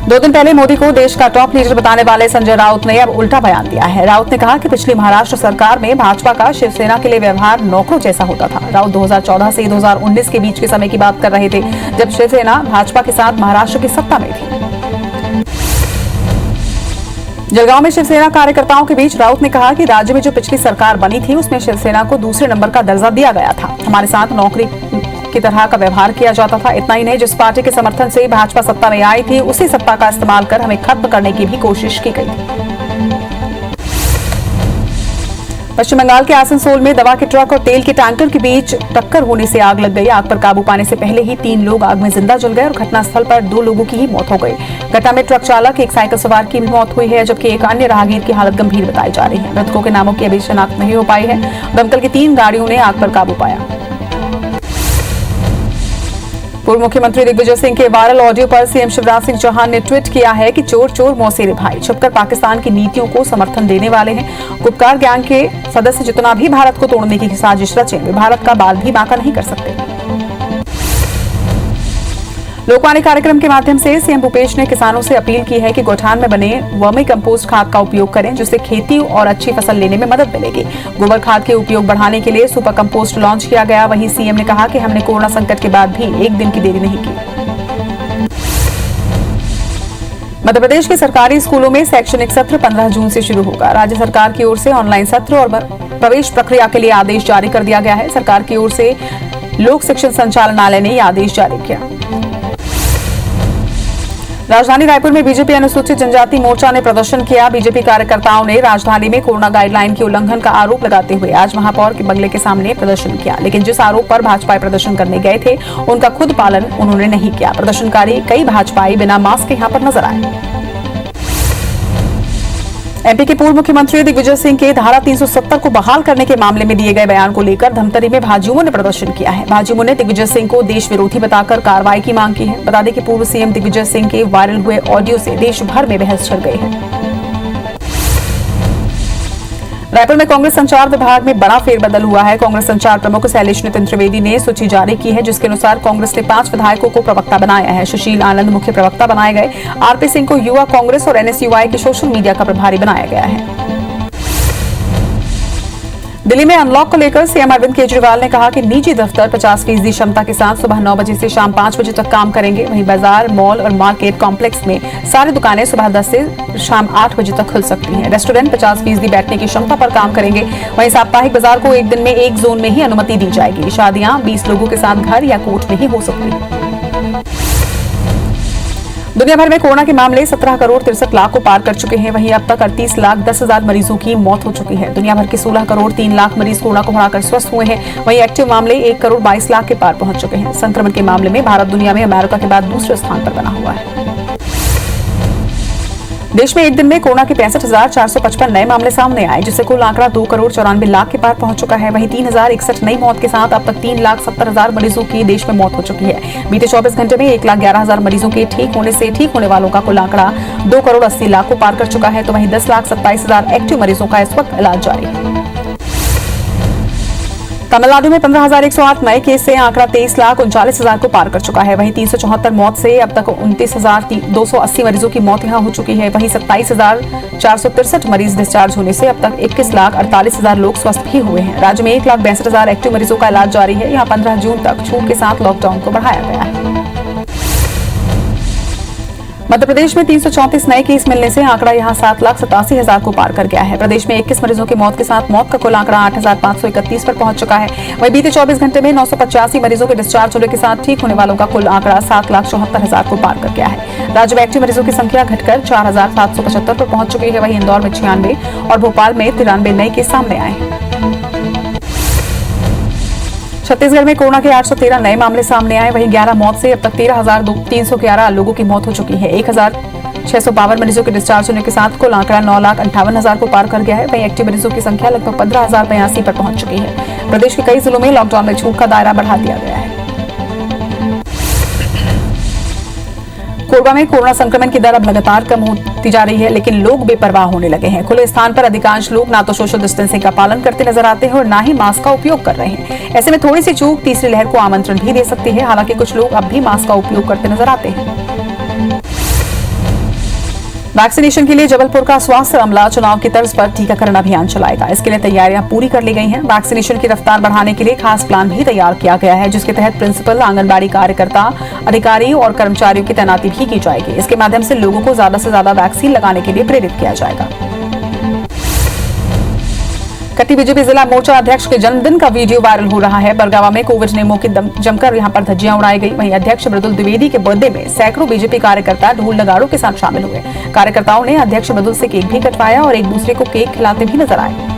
2 दिन पहले मोदी को देश का टॉप लीडर बताने वाले संजय राउत ने अब उल्टा बयान दिया है। राउत ने कहा कि पिछली महाराष्ट्र सरकार में भाजपा का शिवसेना के लिए व्यवहार नौकरों जैसा होता था। राउत 2014 से 2019 के बीच के समय की बात कर रहे थे, जब शिवसेना भाजपा के साथ महाराष्ट्र की सत्ता में थी। जलगांव में शिवसेना कार्यकर्ताओं के बीच राउत ने कहा कि राज्य में जो पिछली सरकार बनी थी उसमें शिवसेना को दूसरे नंबर का दर्जा दिया गया था। हमारे साथ नौकरी की तरह का व्यवहार किया जाता था। इतना ही नहीं, जिस पार्टी के समर्थन से भाजपा सत्ता में आई थी उसी सत्ता का इस्तेमाल कर हमें खत्म करने की भी कोशिश की गई थी। पश्चिम बंगाल के आसनसोल में दवा के ट्रक और तेल के टैंकर के बीच टक्कर होने से आग लग गई। आग पर काबू पाने से पहले ही 3 लोग आग में जिंदा जल गए और घटनास्थल पर 2 लोगों की ही मौत हो गई। घटना में ट्रक चालक, एक साइकिल सवार की भी मौत हुई है, जबकि एक अन्य राहगीर की हालत गंभीर बताई जा रही है। मृतकों के नामों की अभी शनाख्त नहीं हो पाई है। दमकल की 3 गाड़ियों ने आग पर काबू पाया। पूर्व मुख्यमंत्री दिग्विजय सिंह के वायरल ऑडियो पर सीएम शिवराज सिंह चौहान ने ट्वीट किया है कि चोर चोर मौसेरे भाई छुपकर पाकिस्तान की नीतियों को समर्थन देने वाले हैं। गुपकार गैंग के सदस्य जितना भी भारत को तोड़ने की साजिश रचें, वे भारत का बाल भी बांका नहीं कर सकते। लोकवाणी कार्यक्रम के माध्यम से सीएम भूपेश ने किसानों से अपील की है कि गौठान में बने वर्मी कंपोस्ट खाद का उपयोग करें, जिससे खेती और अच्छी फसल लेने में मदद मिलेगी। गोबर खाद के उपयोग बढ़ाने के लिए सुपर कंपोस्ट लॉन्च किया गया। वहीं सीएम ने कहा कि हमने कोरोना संकट के बाद भी एक दिन की देरी नहीं की। मध्य प्रदेश के सरकारी स्कूलों में शैक्षणिक सत्र 15 जून से शुरू होगा। राज्य सरकार की ओर से ऑनलाइन सत्र और प्रवेश प्रक्रिया के लिए आदेश जारी कर दिया गया है। सरकार की ओर से लोक शिक्षण संचालनालय ने यह आदेश जारी किया। राजधानी रायपुर में बीजेपी अनुसूचित जनजाति मोर्चा ने प्रदर्शन किया। बीजेपी कार्यकर्ताओं ने राजधानी में कोरोना गाइडलाइन के उल्लंघन का आरोप लगाते हुए आज महापौर के बंगले के सामने प्रदर्शन किया, लेकिन जिस आरोप पर भाजपाई प्रदर्शन करने गए थे उनका खुद पालन उन्होंने नहीं किया। प्रदर्शनकारी कई भाजपाई बिना मास्क के यहां पर नजर आए। एमपी के पूर्व मुख्यमंत्री दिग्विजय सिंह के धारा 370 को बहाल करने के मामले में दिए गए बयान को लेकर धमतरी में भाजयुमो ने प्रदर्शन किया है। भाजयुमो ने दिग्विजय सिंह को देश विरोधी बताकर कार्रवाई की मांग की है। बता दें कि पूर्व सीएम दिग्विजय सिंह के वायरल हुए ऑडियो से देश भर में बहस छिड़ गई है। रायपुर में कांग्रेस संचार विभाग में बड़ा फेरबदल हुआ है। कांग्रेस संचार प्रमुख शैलेश नितिन त्रिवेदी ने सूची जारी की है, जिसके अनुसार कांग्रेस ने 5 विधायकों को प्रवक्ता बनाया है। सुशील आनंद मुख्य प्रवक्ता बनाए गए। आरपी सिंह को युवा कांग्रेस और एनएसयूआई के सोशल मीडिया का प्रभारी बनाया गया है। दिल्ली में अनलॉक को लेकर सीएम अरविंद केजरीवाल ने कहा कि निजी दफ्तर 50% क्षमता के साथ सुबह 9 बजे से शाम 5 बजे तक काम करेंगे। वहीं बाजार, मॉल और मार्केट कॉम्प्लेक्स में सारी दुकानें सुबह 10 से शाम 8 बजे तक खुल सकती हैं। रेस्टोरेंट 50% बैठने की क्षमता पर काम करेंगे। वहीं साप्ताहिक बाजार को एक दिन में एक जोन में ही अनुमति दी जाएगी। शादियां 20 लोगों के साथ घर या कोर्ट में ही हो सकती है। दुनिया भर में कोरोना के मामले 17 करोड़ 63 लाख को पार कर चुके हैं। वहीं अब तक 38 लाख 10 हजार मरीजों की मौत हो चुकी है। दुनिया भर के 16 करोड़ 3 लाख मरीज कोरोना को हराकर स्वस्थ हुए हैं। वहीं एक्टिव मामले 1 करोड़ 22 लाख के पार पहुंच चुके हैं। संक्रमण के मामले में भारत दुनिया में अमेरिका के बाद दूसरे स्थान पर बना हुआ है। देश में एक दिन में कोरोना के 65,455 नए मामले सामने आए, जिससे कुल आंकड़ा 2 करोड़ 94 लाख के पार पहुंच चुका है। वहीं 3061 नई मौत के साथ अब तक 3,70,000 मरीजों की देश में मौत हो चुकी है। बीते 24 घंटे में 1,11,000 मरीजों के ठीक होने वालों का कुल आंकड़ा 2 करोड़ 80 लाख को पार कर चुका है। तो वहीं 10,27,000 एक्टिव मरीजों का इस वक्त इलाज जारी है। तमिलनाडु में 15,108 नए केस से आंकड़ा 23,39,000 को पार कर चुका है। वहीं 374 मौत से अब तक 29,280 मरीजों की मौत यहां हो चुकी है। वहीं 27,463 मरीज डिस्चार्ज होने से अब तक 21,48,000 लोग स्वस्थ भी हुए हैं। राज्य में 1,62,000 एक्टिव मरीजों का इलाज जारी है। यहां 15 जून तक छूट के साथ लॉकडाउन को बढ़ाया गया है। मध्य प्रदेश में 334 नए केस मिलने से आंकड़ा यहां 7,87,000 को पार कर गया है। प्रदेश में 21 मरीजों की मौत के साथ मौत का कुल आंकड़ा 8,531 पर पहुंच चुका है। वहीं बीते 24 घंटे में 985 मरीजों के डिस्चार्ज होने के साथ ठीक होने वालों का कुल आंकड़ा 7,74,000 को पार कर गया है। राज्य में एक्टिव मरीजों की संख्या घटकर 4,775 पर पहुंच चुकी है। वहीं इंदौर में 96 और भोपाल में 93 नए केस सामने आए हैं। छत्तीसगढ़ में कोरोना के 813 नए मामले सामने आए। वहीं 11 मौत से अब तक 13,311 लोगों की मौत हो चुकी है। 1,652 मरीजों के डिस्चार्ज होने के साथ कुल आंकड़ा 9,58,000 को पार कर गया है। वहीं एक्टिव मरीजों की संख्या लगभग 15,082 पर पहुंच चुकी है। प्रदेश के कई जिलों में लॉकडाउन में छूट का दायरा बढ़ा दिया गया है। कोरबा में कोरोना संक्रमण की दर अब लगातार कम होती जा रही है, लेकिन लोग बेपरवाह होने लगे हैं। खुले स्थान पर अधिकांश लोग ना तो सोशल डिस्टेंसिंग का पालन करते नजर आते हैं और ना ही मास्क का उपयोग कर रहे हैं। ऐसे में थोड़ी सी चूक तीसरी लहर को आमंत्रण भी दे सकती है। हालांकि कुछ लोग अब भी मास्क का उपयोग करते नजर आते हैं। वैक्सीनेशन के लिए जबलपुर का स्वास्थ्य अमला चुनाव की तर्ज पर टीकाकरण अभियान चलाएगा। इसके लिए तैयारियां पूरी कर ली गई हैं। वैक्सीनेशन की रफ्तार बढ़ाने के लिए खास प्लान भी तैयार किया गया है, जिसके तहत प्रिंसिपल, आंगनबाड़ी कार्यकर्ता, अधिकारी और कर्मचारियों की तैनाती भी की जाएगी। इसके माध्यम से लोगों को ज्यादा से ज्यादा वैक्सीन लगाने के लिए प्रेरित किया जाएगा। कटी बीजेपी जिला मोर्चा अध्यक्ष के जन्मदिन का वीडियो वायरल हो रहा है। बरगावा में कोविड नियमों की जमकर यहां पर धज्जियां उड़ाई गई। वहीं अध्यक्ष मृदुल द्विवेदी के बर्थडे में सैकड़ों बीजेपी कार्यकर्ता ढोल नगाड़ों के साथ शामिल हुए। कार्यकर्ताओं ने अध्यक्ष मृदुल से केक भी कटवाया और एक दूसरे को केक खिलाते भी नजर आए।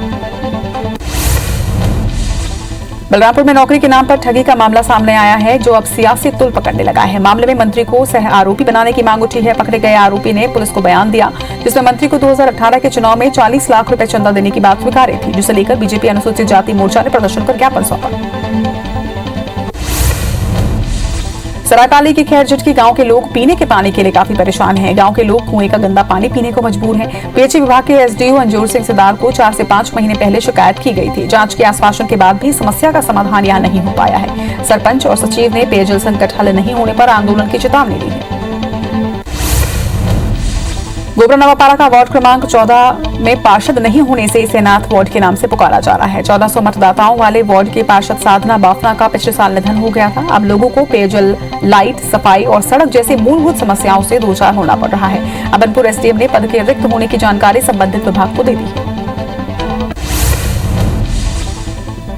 बलरामपुर में नौकरी के नाम पर ठगी का मामला सामने आया है, जो अब सियासी तुल पकड़ने लगा है। मामले में मंत्री को सह आरोपी बनाने की मांग उठी है। पकड़े गए आरोपी ने पुलिस को बयान दिया, जिसमें मंत्री को 2018 के चुनाव में 40 लाख रुपए चंदा देने की बात स्वीकारी थी, जिसे लेकर बीजेपी अनुसूचित जाति मोर्चा ने प्रदर्शन कर ज्ञापन सौंपा। सरायपाली के खैरजटकी गांव के लोग पीने के पानी के लिए काफी परेशान हैं। गांव के लोग कुएं का गंदा पानी पीने को मजबूर हैं। पीएचई विभाग के एसडीओ अंजूर सिंह सिदार को 4 से 5 महीने पहले शिकायत की गई थी। जांच के आश्वासन के बाद भी समस्या का समाधान यहां नहीं हो पाया है। सरपंच और सचिव ने पेयजल संकट हल नहीं होने पर आंदोलन की चेतावनी दी है। गोबरा नवापाड़ा का वार्ड क्रमांक 14 में पार्षद नहीं होने से इसे अनाथ वार्ड के नाम से पुकारा जा रहा है। 1400 मतदाताओं वाले वार्ड के पार्षद साधना बाफना का पिछले साल निधन हो गया था। अब लोगों को पेयजल, लाइट, सफाई और सड़क जैसी मूलभूत समस्याओं से दो चार होना पड़ रहा है। अबनपुर एसडीएम ने पद के रिक्त होने की जानकारी संबंधित विभाग को दे दी है।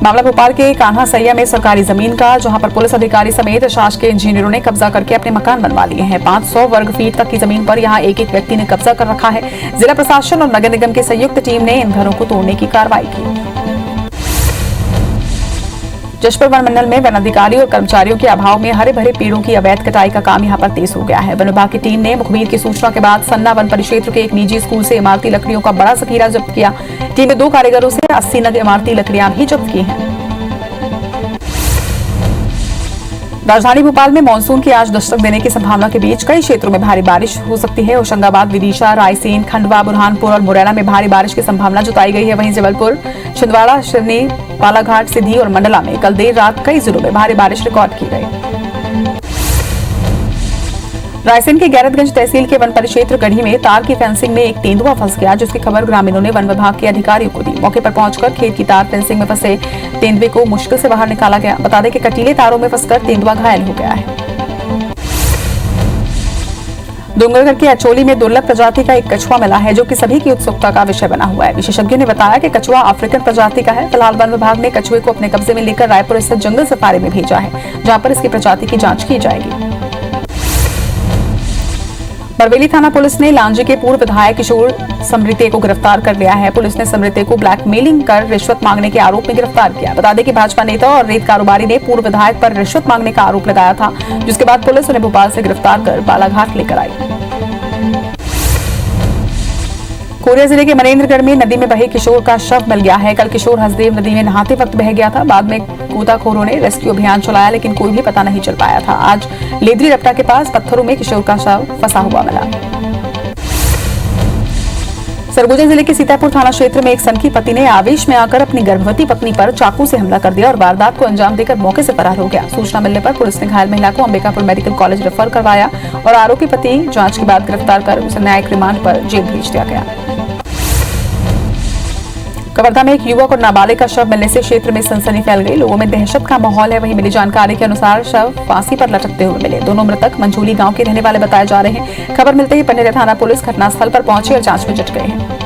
मामला भोपाल के कान्हा सैया में सरकारी जमीन का, जहां पर पुलिस अधिकारी समेत शासकीय इंजीनियरों ने कब्जा करके अपने मकान बनवा लिए हैं। 500 वर्ग फीट तक की जमीन पर यहां एक व्यक्ति ने कब्जा कर रखा है। जिला प्रशासन और नगर निगम की संयुक्त टीम ने इन घरों को तोड़ने की कार्रवाई की। जशपुर वन मंडल में वन अधिकारी और कर्मचारियों के अभाव में हरे भरे पेड़ों की अवैध कटाई का काम यहां पर तेज हो गया है। वन विभाग की टीम ने मुखबिर की सूचना के बाद सन्ना वन परिक्षेत्र के एक निजी स्कूल से इमारती लकड़ियों का बड़ा जखीरा जब्त किया। टीम ने 2 कारीगरों से 80 नग इमारती लकड़ियां भी जब्त की हैं। राजधानी भोपाल में मानसून की आज दस्तक देने की संभावना के बीच कई क्षेत्रों में भारी बारिश हो सकती है। होशंगाबाद, विदिशा, रायसेन, खंडवा, बुरहानपुर और मुरैना में भारी बारिश की संभावना जताई गई है। वहीं जबलपुर, छिंदवाड़ा, सिवनी, बालाघाट, सिधी और मंडला में कल देर रात कई जिलों में भारी बारिश रिकॉर्ड की गई। रायसेन के गैरतगंज तहसील के वन परिक्षेत्र गढ़ी में तार की फेंसिंग में एक तेंदुआ फंस गया, जिसकी खबर ग्रामीणों ने वन विभाग के अधिकारियों को दी। मौके पर पहुंचकर खेत की तार फेंसिंग में फंसे तेंदुए को मुश्किल से बाहर निकाला गया। बता दें कि कटीले तारों में फंसकर तेंदुआ घायल हो गया है। डूंगरगढ़ के अचोली में दुर्लभ प्रजाति का एक कछुआ मिला है, जो कि सभी की उत्सुकता का विषय बना हुआ है। विशेषज्ञों ने बताया कि कछुआ अफ्रीकन प्रजाति का है। फिलहाल वन विभाग ने कछुए को अपने कब्जे में लेकर रायपुर स्थित जंगल सफारी में भेजा है, जहां पर इसकी प्रजाति की जांच की जाएगी। बरवेली थाना पुलिस ने लांजी के पूर्व विधायक किशोर समृते को गिरफ्तार कर लिया है। पुलिस ने समृते को ब्लैकमेलिंग कर रिश्वत मांगने के आरोप में गिरफ्तार किया। बता दें कि भाजपा नेता और रेत कारोबारी ने पूर्व विधायक पर रिश्वत मांगने का आरोप लगाया था, जिसके बाद पुलिस उन्हें भोपाल से गिरफ्तार कर बालाघाट लेकर आई। कोरिया जिले के मनेन्द्रगढ़ में नदी में बहे किशोर का शव मिल गया है। कल किशोर हसदेव नदी में नहाते वक्त बह गया था। बाद में गोताखोरों ने रेस्क्यू अभियान चलाया, लेकिन कोई भी पता नहीं चल पाया था। आज लेदरी रपटा के पास पत्थरों में किशोर का शव फंसा हुआ मिला। सरगुजा जिले के सीतापुर थाना क्षेत्र में एक सनकी पति ने आवेश में आकर अपनी गर्भवती पत्नी पर चाकू से हमला कर दिया और वारदात को अंजाम देकर मौके से फरार हो गया। सूचना मिलने पर पुलिस ने घायल महिला को अंबिकापुर मेडिकल कॉलेज रेफर करवाया और आरोपी पति जांच के बाद गिरफ्तार कर उसे न्यायिक रिमांड पर जेल भेज दिया गया। कवर्धा में एक युवक और नाबालिग का शव मिलने से क्षेत्र में सनसनी फैल गई। लोगों में दहशत का माहौल है। वहीं मिली जानकारी के अनुसार शव फांसी पर लटकते हुए मिले। दोनों मृतक मंझोली गांव के रहने वाले बताए जा रहे हैं। खबर मिलते ही पनेरा थाना पुलिस घटनास्थल पर पहुंची और जांच में जुट गए हैं।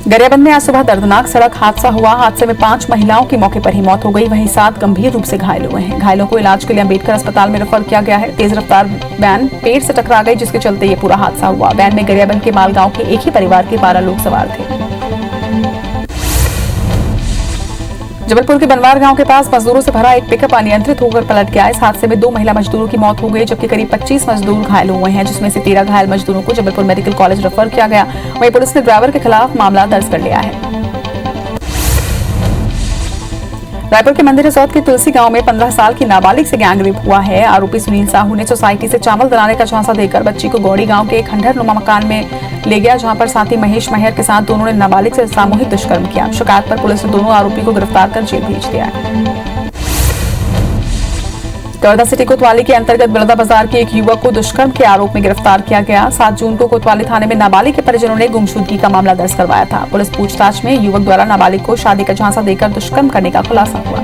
गरियाबंद में आज सुबह दर्दनाक सड़क हादसा हुआ। हादसे में 5 महिलाओं की मौके पर ही मौत हो गई। वहीं 7 गंभीर रूप से घायल हुए हैं। घायलों को इलाज के लिए अम्बेडकर अस्पताल में रेफर किया गया है। तेज रफ्तार वैन पेड़ से टकरा गई, जिसके चलते ये पूरा हादसा हुआ। वैन में गरियाबंद के मालगांव के एक ही परिवार के 12 लोग सवार थे। जबलपुर के बनवार गांव के पास मजदूरों से भरा एक पिकअप अनियंत्रित होकर पलट गया। इस हादसे में 2 महिला मजदूरों की मौत हो गई, जबकि करीब 25 मजदूर घायल हुए हैं, जिसमें से 13 घायल मजदूरों को जबलपुर मेडिकल कॉलेज रेफर किया गया। वहीं पुलिस ने ड्राइवर के खिलाफ मामला दर्ज कर लिया है। रायपुर के मंदिर रिसोर्ट के तुलसी गांव में 15 साल की नाबालिग से गैंगरेप हुआ है। आरोपी सुनील साहू ने सोसाइटी से चावल दिलाने का झांसा देकर बच्ची को गौड़ी गांव के एक खंडहर नुमा मकान में ले गया, जहां पर साथी महेश महर के साथ दोनों ने नाबालिग से सामूहिक दुष्कर्म किया। शिकायत पर पुलिस ने दोनों आरोपी को गिरफ्तार कर जेल भेज दिया है। दौड़दा सिटी कोतवाली के अंतर्गत बलौदा बाजार के एक युवक को दुष्कर्म के आरोप में गिरफ्तार किया गया। 7 जून को कोतवाली थाने में नाबालिग के परिजनों ने गुमशुदगी का मामला दर्ज करवाया था। पुलिस पूछताछ में युवक द्वारा नाबालिग को शादी का झांसा देकर दुष्कर्म करने का खुलासा हुआ।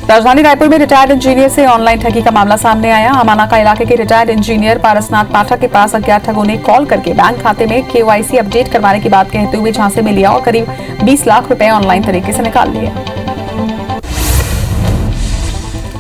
राजधानी रायपुर में रिटायर्ड इंजीनियर से ऑनलाइन ठगी का मामला सामने आया। अमानाका इलाके के रिटायर्ड इंजीनियर पारसनाथ पाठक के पास अज्ञात ठगों ने कॉल करके बैंक खाते में KYC अपडेट करवाने की बात कहते हुए झांसे में लिया और करीब 20 लाख रुपए ऑनलाइन तरीके से निकाल लिए।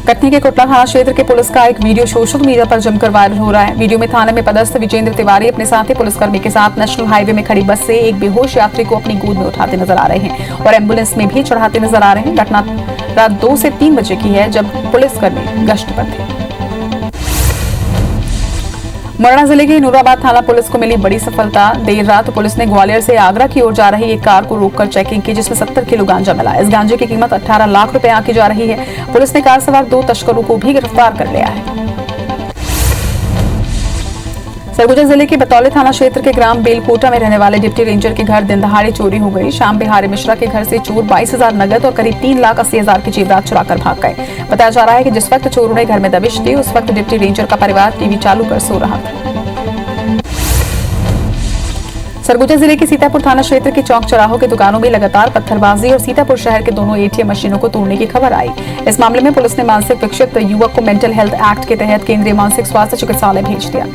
कटनी के कोटला थाना क्षेत्र के पुलिस का एक वीडियो सोशल मीडिया पर जमकर वायरल हो रहा है। वीडियो में थाने में पदस्थ विजेंद्र तिवारी अपने साथी पुलिसकर्मी के साथ नेशनल हाईवे में खड़ी बस से एक बेहोश यात्री को अपनी गोद में उठाते नजर आ रहे हैं और एम्बुलेंस में भी चढ़ाते नजर आ रहे हैं। घटना रात 2 से 3 बजे की है, जब पुलिसकर्मी गश्त पर थे। मुरैना जिले के नूराबाद थाना पुलिस को मिली बड़ी सफलता। देर रात पुलिस ने ग्वालियर से आगरा की ओर जा रही एक कार को रोककर चेकिंग की, जिसमें 70 किलो गांजा मिला। इस गांजे की कीमत 18 लाख रुपए आंकी जा रही है। पुलिस ने कार सवार 2 तस्करों को भी गिरफ्तार कर लिया है। सरगुजा जिले के बतौली थाना क्षेत्र के ग्राम बेलकोटा में रहने वाले डिप्टी रेंजर के घर दिन दहाड़े चोरी हो गई। श्याम बिहारी मिश्रा के घर से चोर 22,000 नगद और करीब 3,80,000 की जेवरात चुराकर भाग गए। बताया जा रहा है कि जिस वक्त चोरों ने घर में दबिश दी, उस वक्त डिप्टी रेंजर का परिवार टीवी चालू कर सो रहा था। सरगुजा जिले के सीतापुर थाना क्षेत्र के चौक चौराहों की दुकानों में लगातार पत्थरबाजी और सीतापुर शहर के दोनों ATM मशीनों को तोड़ने की खबर आई। इस मामले में पुलिस ने मानसिक विक्षिप्त युवक को मेंटल हेल्थ एक्ट के तहत केंद्रीय मानसिक स्वास्थ्य चिकित्सालय भेज दिया।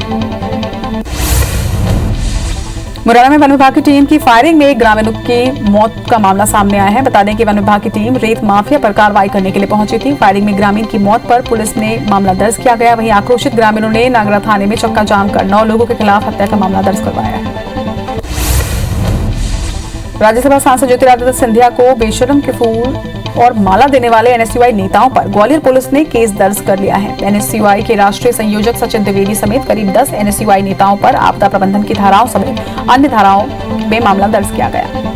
मुरैना में वन विभाग की टीम की फायरिंग में एक ग्रामीण की मौत का मामला सामने आया है। बता दें कि वन विभाग की टीम रेत माफिया पर कार्रवाई करने के लिए पहुंची थी। फायरिंग में ग्रामीण की मौत पर पुलिस ने मामला दर्ज किया गया। वहीं आक्रोशित ग्रामीणों ने नागरा थाने में चक्का जाम कर 9 लोगों के खिलाफ हत्या का मामला दर्ज करवाया है। राज्यसभा सांसद ज्योतिरादित्य सिंधिया को बेशरम के फूल और माला देने वाले NSUI नेताओं पर ग्वालियर पुलिस ने केस दर्ज कर लिया है। NSUI के राष्ट्रीय संयोजक सचिन द्विवेदी समेत करीब 10 NSUI नेताओं पर आपदा प्रबंधन की धाराओं समेत अन्य धाराओं में मामला दर्ज किया गया।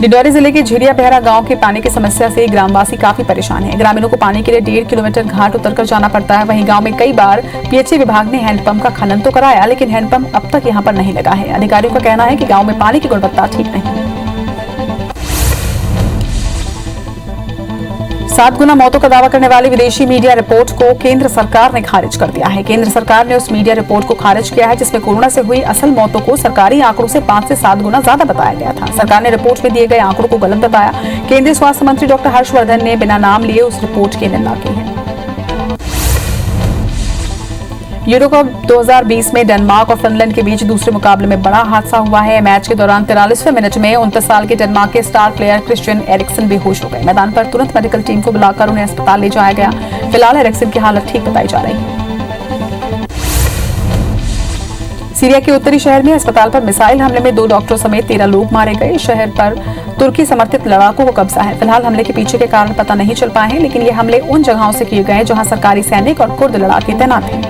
डिंडौरी जिले के झिरिया बहरा गांव के पानी की समस्या से ग्रामवासी काफी परेशान हैं। ग्रामीणों को पानी के लिए 1.5 किलोमीटर घाट उतरकर जाना पड़ता है। वहीं गांव में कई बार PHE विभाग ने हैंडपंप का खनन तो कराया, लेकिन हैंडपंप अब तक यहां पर नहीं लगा है। अधिकारियों का कहना है कि गांव में पानी की गुणवत्ता ठीक नहीं है। 7 गुना मौतों का दावा करने वाली विदेशी मीडिया रिपोर्ट को केंद्र सरकार ने खारिज कर दिया है। केंद्र सरकार ने उस मीडिया रिपोर्ट को खारिज किया है जिसमें कोरोना से हुई असल मौतों को सरकारी आंकड़ों से 5 से 7 गुना ज्यादा बताया गया था। सरकार ने रिपोर्ट में दिए गए आंकड़ों को गलत बताया। केंद्रीय स्वास्थ्य मंत्री डॉक्टर हर्षवर्धन ने बिना नाम लिए उस रिपोर्ट की निंदा की है। यूरो कप 2020 में डेनमार्क और फिनलैंड के बीच दूसरे मुकाबले में बड़ा हादसा हुआ है। मैच के दौरान 43वें मिनट में 29 साल के डेनमार्क के स्टार प्लेयर क्रिस्टियन एरिक्सन बेहोश हो गए। मैदान पर तुरंत मेडिकल टीम को बुलाकर उन्हें अस्पताल ले जाया गया। फिलहाल एरिक्सन की हालत ठीक बताई जा रही है। सीरिया के उत्तरी शहर में अस्पताल पर मिसाइल हमले में 2 डॉक्टरों समेत 13 लोग मारे गए। शहर पर तुर्की समर्थित लड़ाकों को कब्जा है। फिलहाल हमले के पीछे के कारण पता नहीं चल पाए हैं, लेकिन ये हमले उन जगहों से किए गए जहां सरकारी सैनिक और कुर्द लड़ाके तैनात हैं।